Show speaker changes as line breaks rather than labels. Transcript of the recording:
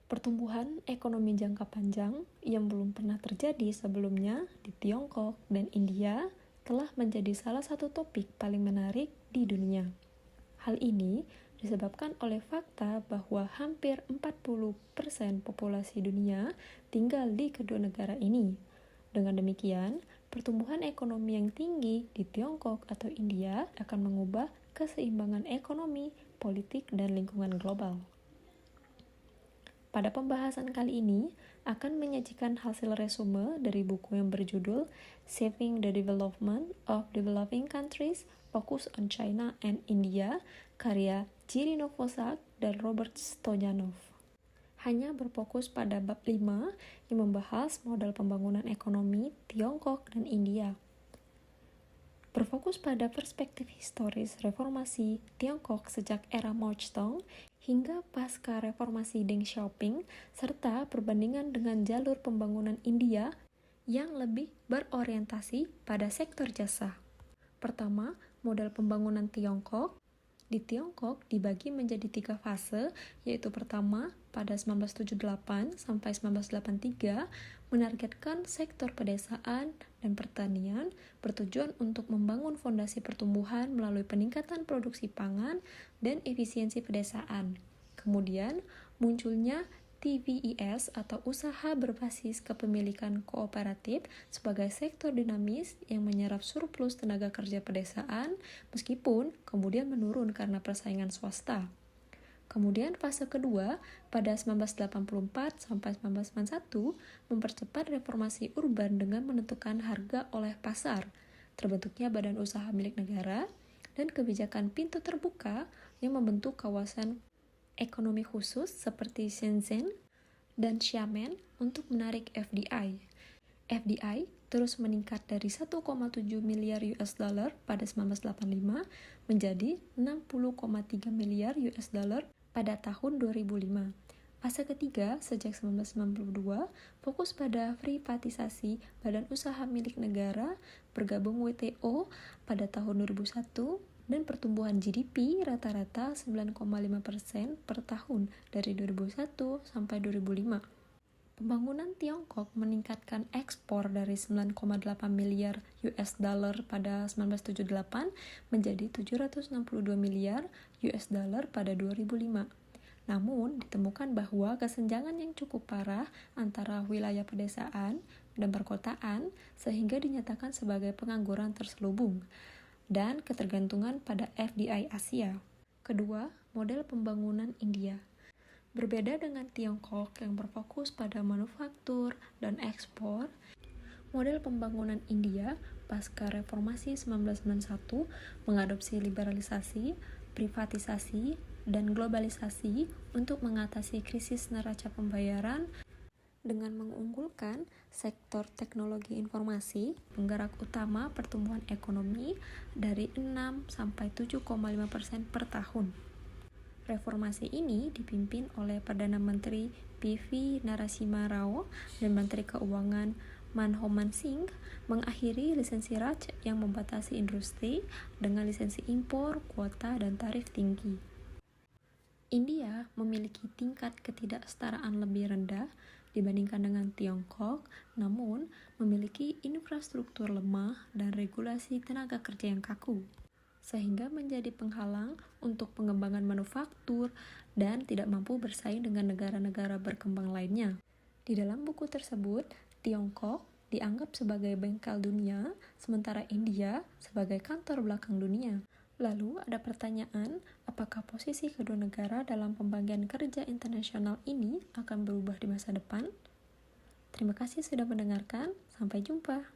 Pertumbuhan ekonomi jangka panjang yang belum pernah terjadi sebelumnya di Tiongkok dan India telah menjadi salah satu topik paling menarik di dunia. Hal ini disebabkan oleh fakta bahwa hampir 40% populasi dunia tinggal di kedua negara ini. Dengan demikian, pertumbuhan ekonomi yang tinggi di Tiongkok atau India akan mengubah keseimbangan ekonomi, politik, dan lingkungan global. Pada pembahasan kali ini, akan menyajikan hasil resume dari buku yang berjudul Shaping the Development of Developing Countries, Focus on China and India, karya Jiří Novosad dan Robert Stoyanov. Hanya berfokus pada bab 5 yang membahas model pembangunan ekonomi Tiongkok dan India. Berfokus pada perspektif historis reformasi Tiongkok sejak era Mao Zedong hingga pasca reformasi Deng Xiaoping, serta perbandingan dengan jalur pembangunan India yang lebih berorientasi pada sektor jasa. Pertama, model pembangunan Tiongkok. Di Tiongkok dibagi menjadi 3 fase, yaitu pertama, pada 1978 sampai 1983, menargetkan sektor pedesaan dan pertanian bertujuan untuk membangun fondasi pertumbuhan melalui peningkatan produksi pangan dan efisiensi pedesaan. Kemudian, munculnya TVES atau usaha berbasis kepemilikan kooperatif sebagai sektor dinamis yang menyerap surplus tenaga kerja pedesaan meskipun kemudian menurun karena persaingan swasta. Kemudian fase kedua pada 1984 sampai 1991 mempercepat reformasi urban dengan menentukan harga oleh pasar, terbentuknya badan usaha milik negara, dan kebijakan pintu terbuka yang membentuk kawasan ekonomi khusus seperti Shenzhen dan Xiamen untuk menarik FDI. FDI terus meningkat dari 1,7 miliar US dollar pada 1985 menjadi 60,3 miliar US dollar pada tahun 2005. Fase ketiga sejak 1992 fokus pada privatisasi badan usaha milik negara bergabung WTO pada tahun 2001 dan pertumbuhan GDP rata-rata 9,5% per tahun dari 2001 sampai 2005. Pembangunan Tiongkok meningkatkan ekspor dari 9,8 miliar US dollar pada 1978 menjadi 762 miliar US dollar pada 2005. Namun, ditemukan bahwa kesenjangan yang cukup parah antara wilayah pedesaan dan perkotaan sehingga dinyatakan sebagai pengangguran terselubung dan ketergantungan pada FDI Asia. Kedua, model pembangunan India. Berbeda dengan Tiongkok yang berfokus pada manufaktur dan ekspor, model pembangunan India pasca reformasi 1991 mengadopsi liberalisasi, privatisasi, dan globalisasi untuk mengatasi krisis neraca pembayaran dengan mengunggulkan sektor teknologi informasi, penggerak utama pertumbuhan ekonomi dari 6-7,5% per tahun. Reformasi ini dipimpin oleh Perdana Menteri P.V. Narasimha Rao dan Menteri Keuangan Manmohan Singh mengakhiri lisensi Raj yang membatasi industri dengan lisensi impor, kuota, dan tarif tinggi. India memiliki tingkat ketidaksetaraan lebih rendah dibandingkan dengan Tiongkok, namun memiliki infrastruktur lemah dan regulasi tenaga kerja yang kaku, sehingga menjadi penghalang untuk pengembangan manufaktur dan tidak mampu bersaing dengan negara-negara berkembang lainnya. Di dalam buku tersebut, Tiongkok dianggap sebagai bengkel dunia, sementara India sebagai kantor belakang dunia. Lalu ada pertanyaan, apakah posisi kedua negara dalam pembagian kerja internasional ini akan berubah di masa depan? Terima kasih sudah mendengarkan, sampai jumpa.